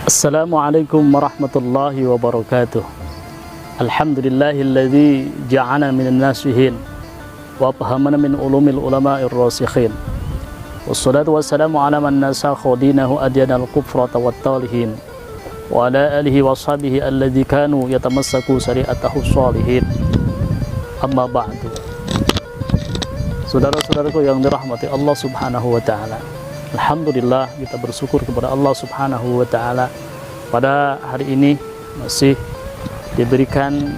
Assalamualaikum warahmatullahi wabarakatuh. Alhamdulillahilladzi ja'ana minan nasihin wa fahamana min ulumil ulama'ir rasikhin. Wassalatu wassalamu ala man nasakha dinahu adyanal kufrata wat talihin wa ala alihi wa sahbihi alladzi kanu yatamassaku syari'atahu shalihin. Amma ba'du. Saudara-saudaraku yang dirahmati Allah Subhanahu wa taala. Alhamdulillah, kita bersyukur kepada Allah Subhanahu wa taala pada hari ini masih diberikan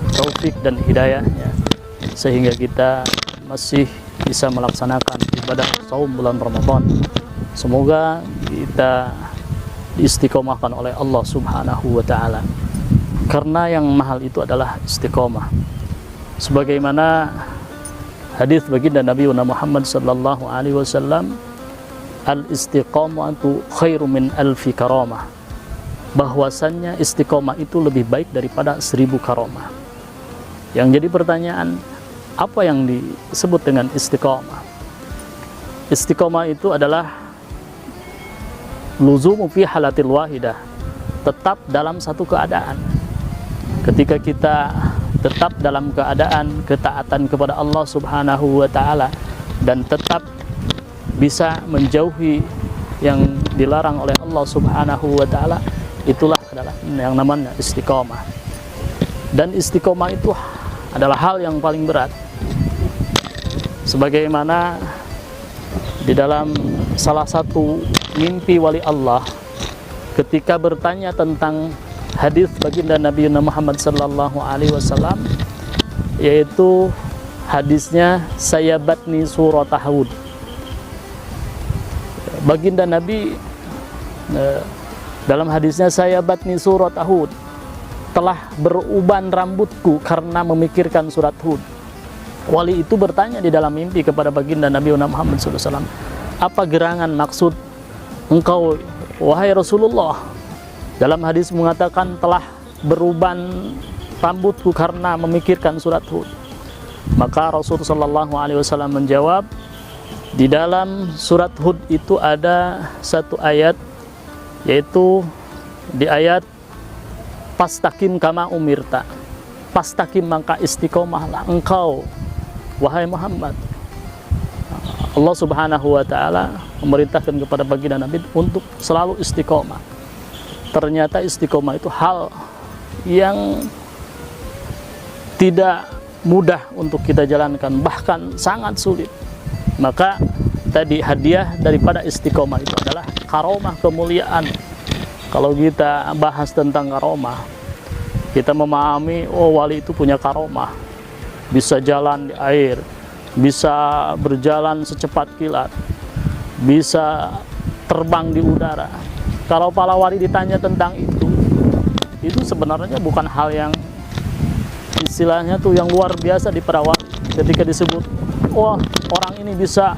taufik dan hidayahnya sehingga kita masih bisa melaksanakan ibadah saum bulan Ramadan. Semoga kita diistiqomahkan oleh Allah Subhanahu wa taala. Karena yang mahal itu adalah istiqomah. Sebagaimana hadis baginda Nabi Muhammad sallallahu alaihi wasallam, al-istiqamatu khairu min alfi karamah, bahwasannya istiqomah itu lebih baik daripada 1000 karamah. Yang jadi pertanyaan, apa yang disebut dengan istiqomah? Istiqomah itu adalah luzumu fi halatil wahidah, tetap dalam satu keadaan. Ketika kita tetap dalam keadaan ketaatan kepada Allah Subhanahu wa taala dan tetap bisa menjauhi yang dilarang oleh Allah Subhanahu wa taala, itulah adalah yang namanya istiqomah. Dan istiqomah itu adalah hal yang paling berat. Sebagaimana di dalam salah satu mimpi wali Allah ketika bertanya tentang hadis baginda Nabi Muhammad sallallahu alaihi wasallam, yaitu hadisnya sayabatni surat Hud. Baginda Nabi dalam hadisnya sayabatni surat Hud, telah beruban rambutku karena memikirkan surat Hud. Wali itu bertanya di dalam mimpi kepada baginda Nabi Muhammad SAW, apa gerangan maksud engkau wahai Rasulullah? Dalam hadis mengatakan telah beruban rambutku karena memikirkan surat Hud. Maka Rasulullah SAW menjawab, di dalam surat Hud itu ada satu ayat, yaitu di ayat pastaqim kama umirta, pastaqim maka istiqomahlah engkau wahai Muhammad. Allah Subhanahu wa taala memerintahkan kepada baginda Nabi untuk selalu istiqomah. Ternyata istiqomah itu hal yang tidak mudah untuk kita jalankan, bahkan sangat sulit. Maka tadi hadiah daripada istiqomah itu adalah karomah, kemuliaan. Kalau kita bahas tentang karomah, kita memahami, oh wali itu punya karomah, bisa jalan di air, bisa berjalan secepat kilat, bisa terbang di udara. Kalau para wali ditanya tentang itu sebenarnya bukan hal yang istilahnya tuh yang luar biasa di para wali. Ketika disebut, oh orang ini bisa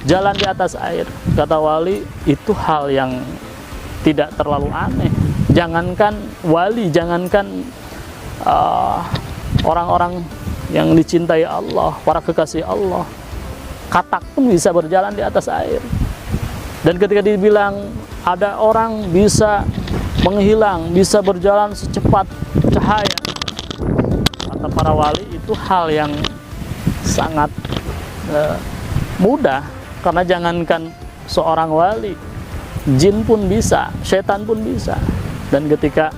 jalan di atas air, kata wali, itu hal yang tidak terlalu aneh. Jangankan wali, jangankan orang-orang yang dicintai Allah, para kekasih Allah, katak pun bisa berjalan di atas air. Dan ketika dibilang ada orang bisa menghilang, bisa berjalan secepat cahaya, kata para wali, itu hal yang sangat mudah. Karena jangankan seorang wali, jin pun bisa, setan pun bisa. Dan ketika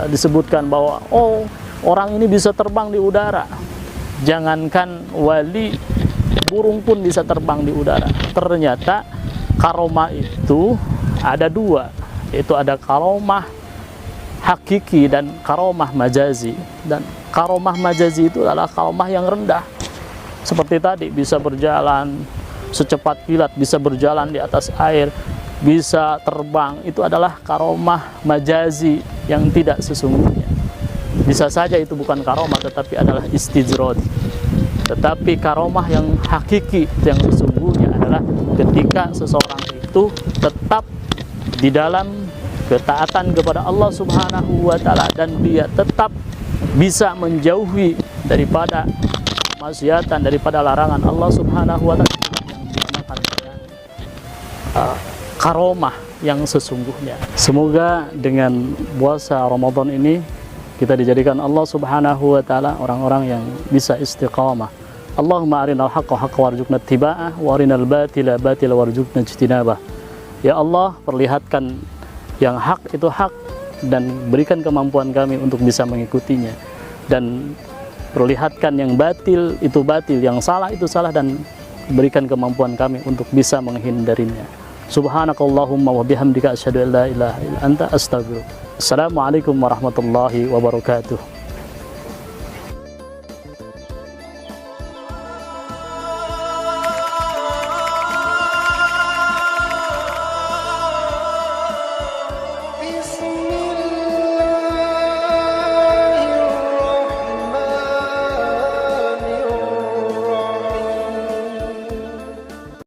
disebutkan bahwa oh orang ini bisa terbang di udara, jangankan wali, burung pun bisa terbang di udara. Ternyata karomah itu ada dua, yaitu ada karomah hakiki dan karomah majazi. Dan karomah majazi itu adalah karomah yang rendah, seperti tadi bisa berjalan secepat kilat, bisa berjalan di atas air, bisa terbang. Itu adalah karomah majazi yang tidak sesungguhnya. Bisa saja itu bukan karomah, tetapi adalah istijrod. Tetapi karomah yang hakiki, yang sesungguhnya adalah ketika seseorang itu tetap di dalam ketaatan kepada Allah Subhanahu wa taala dan dia tetap bisa menjauhi daripada maksiatan, daripada larangan Allah Subhanahu wa taala, yang dinamakan karomah yang sesungguhnya. Semoga dengan puasa Ramadan ini kita dijadikan Allah Subhanahu wa taala orang-orang yang bisa istiqamah. Allahumma arinal haqqa haqqa warzuqna ittiba'ah wa arinal batila batila warzuqna ijtinabah. Ya Allah, perlihatkan yang hak itu hak dan berikan kemampuan kami untuk bisa mengikutinya, dan perlihatkan yang batil itu batil, yang salah itu salah, dan berikan kemampuan kami untuk bisa menghindarinya. Subhanakallahumma wa bihamdika asyhadu an la ilaha illa anta astaghfiruka. Assalamualaikum warahmatullahi wabarakatuh.